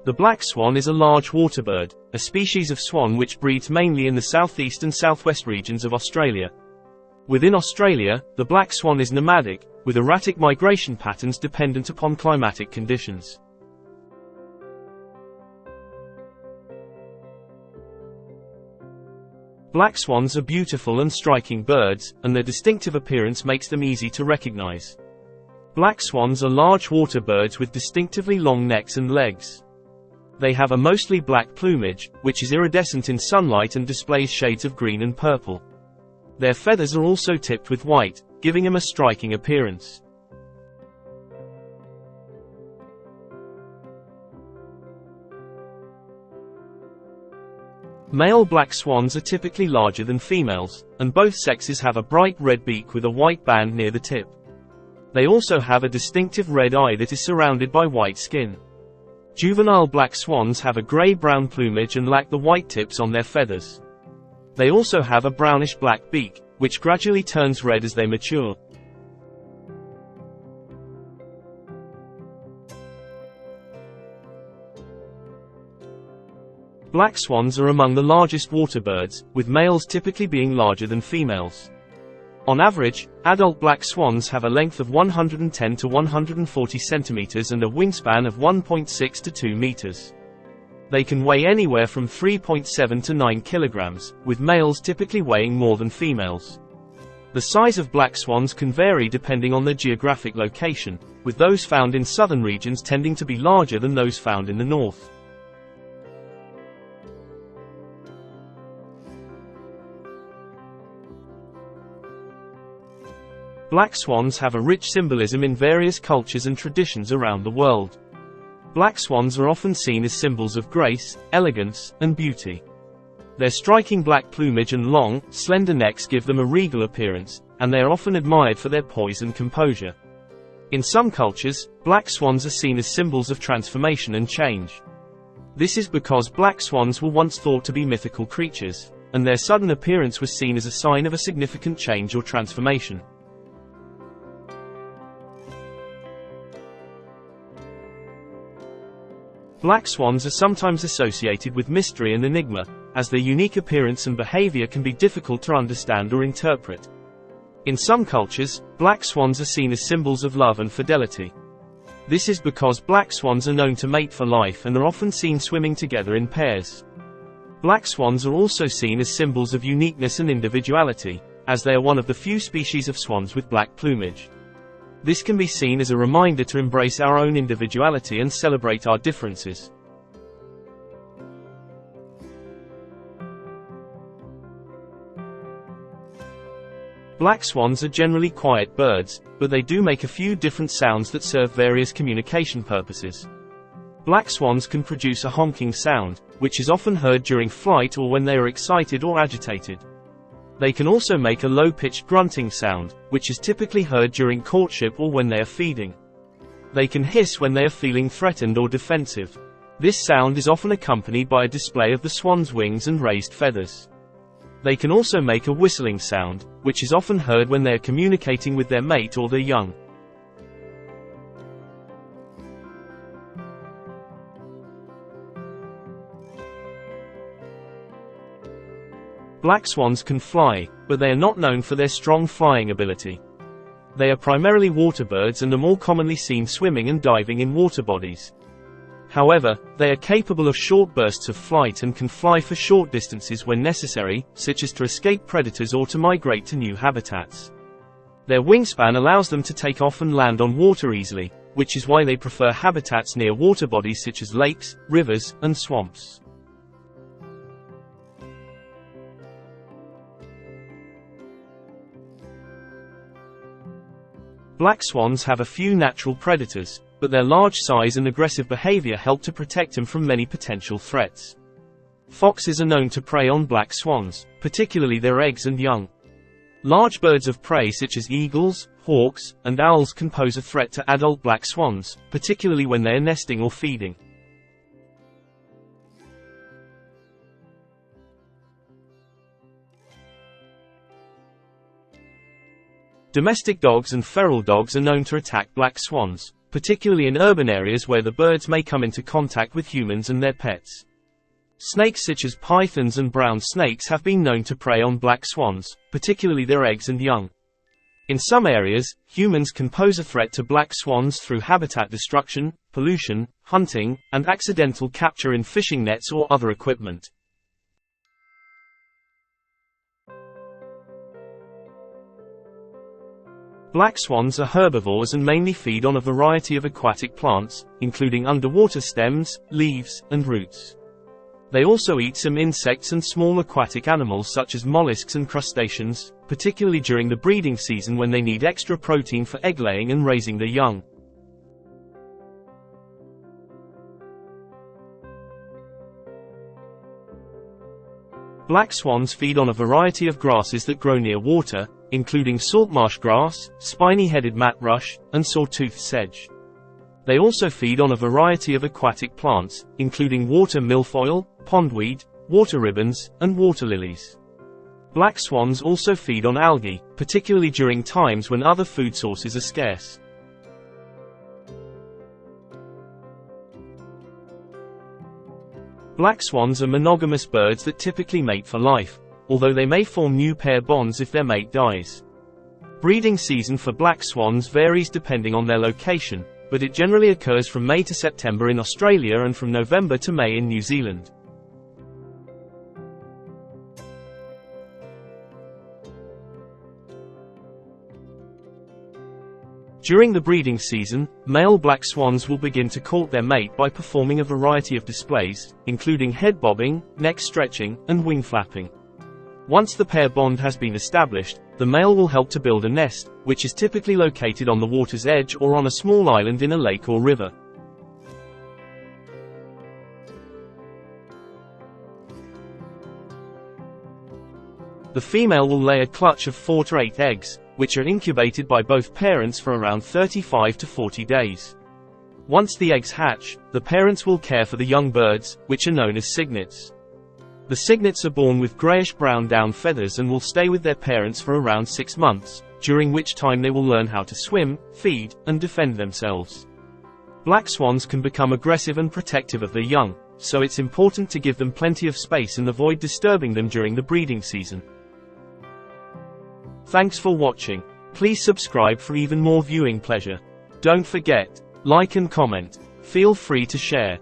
The black swan is a large water bird, a species of swan which breeds mainly in the southeast and southwest regions of Australia. Within Australia, the black swan is nomadic, with erratic migration patterns dependent upon climatic conditions. Black swans are beautiful and striking birds, and their distinctive appearance makes them easy to recognize. Black swans are large water birds with distinctively long necks and legs. They have a mostly black plumage, which is iridescent in sunlight and displays shades of green and purple. Their feathers are also tipped with white, giving them a striking appearance. Male black swans are typically larger than females, and both sexes have a bright red beak with a white band near the tip. They also have a distinctive red eye that is surrounded by white skin. Juvenile black swans have a gray-brown plumage and lack the white tips on their feathers. They also have a brownish-black beak, which gradually turns red as they mature. Black swans are among the largest water birds, with males typically being larger than females. On average, adult black swans have a length of 110 to 140 centimeters and a wingspan of 1.6 to 2 meters. They can weigh anywhere from 3.7 to 9 kilograms, with males typically weighing more than females. The size of black swans can vary depending on their geographic location, with those found in southern regions tending to be larger than those found in the north. Black swans have a rich symbolism in various cultures and traditions around the world. Black swans are often seen as symbols of grace, elegance, and beauty. Their striking black plumage and long, slender necks give them a regal appearance, and they are often admired for their poise and composure. In some cultures, black swans are seen as symbols of transformation and change. This is because black swans were once thought to be mythical creatures, and their sudden appearance was seen as a sign of a significant change or transformation. Black swans are sometimes associated with mystery and enigma, as their unique appearance and behavior can be difficult to understand or interpret. In some cultures, black swans are seen as symbols of love and fidelity. This is because black swans are known to mate for life and are often seen swimming together in pairs. Black swans are also seen as symbols of uniqueness and individuality, as they are one of the few species of swans with black plumage. This can be seen as a reminder to embrace our own individuality and celebrate our differences. Black swans are generally quiet birds, but they do make a few different sounds that serve various communication purposes. Black swans can produce a honking sound, which is often heard during flight or when they are excited or agitated. They can also make a low-pitched grunting sound, which is typically heard during courtship or when they are feeding. They can hiss when they are feeling threatened or defensive. This sound is often accompanied by a display of the swan's wings and raised feathers. They can also make a whistling sound, which is often heard when they are communicating with their mate or their young. Black swans can fly, but they are not known for their strong flying ability. They are primarily water birds and are more commonly seen swimming and diving in water bodies. However, they are capable of short bursts of flight and can fly for short distances when necessary, such as to escape predators or to migrate to new habitats. Their wingspan allows them to take off and land on water easily, which is why they prefer habitats near water bodies such as lakes, rivers, and swamps. Black swans have a few natural predators, but their large size and aggressive behavior help to protect them from many potential threats. Foxes are known to prey on black swans, particularly their eggs and young. Large birds of prey such as eagles, hawks, and owls can pose a threat to adult black swans, particularly when they are nesting or feeding. Domestic dogs and feral dogs are known to attack black swans, particularly in urban areas where the birds may come into contact with humans and their pets. Snakes such as pythons and brown snakes have been known to prey on black swans, particularly their eggs and young. In some areas, humans can pose a threat to black swans through habitat destruction, pollution, hunting, and accidental capture in fishing nets or other equipment. Black swans are herbivores and mainly feed on a variety of aquatic plants, including underwater stems, leaves, and roots. They also eat some insects and small aquatic animals such as mollusks and crustaceans, particularly during the breeding season when they need extra protein for egg laying and raising their young. Black swans feed on a variety of grasses that grow near water, including saltmarsh grass, spiny-headed mat rush, and sawtooth sedge. They also feed on a variety of aquatic plants, including water milfoil, pondweed, water ribbons, and water lilies. Black swans also feed on algae, particularly during times when other food sources are scarce. Black swans are monogamous birds that typically mate for life, although they may form new pair bonds if their mate dies. Breeding season for black swans varies depending on their location, but it generally occurs from May to September in Australia and from November to May in New Zealand. During the breeding season, male black swans will begin to court their mate by performing a variety of displays, including head bobbing, neck stretching, and wing flapping. Once the pair bond has been established, the male will help to build a nest, which is typically located on the water's edge or on a small island in a lake or river. The female will lay a clutch of 4 to 8 eggs, which are incubated by both parents for around 35 to 40 days. Once the eggs hatch, the parents will care for the young birds, which are known as cygnets. The cygnets are born with grayish-brown down feathers and will stay with their parents for around 6 months, during which time they will learn how to swim, feed, and defend themselves. Black swans can become aggressive and protective of their young, so it's important to give them plenty of space and avoid disturbing them during the breeding season. Thanks for watching. Please subscribe for even more viewing pleasure. Don't forget, like and comment. Feel free to share.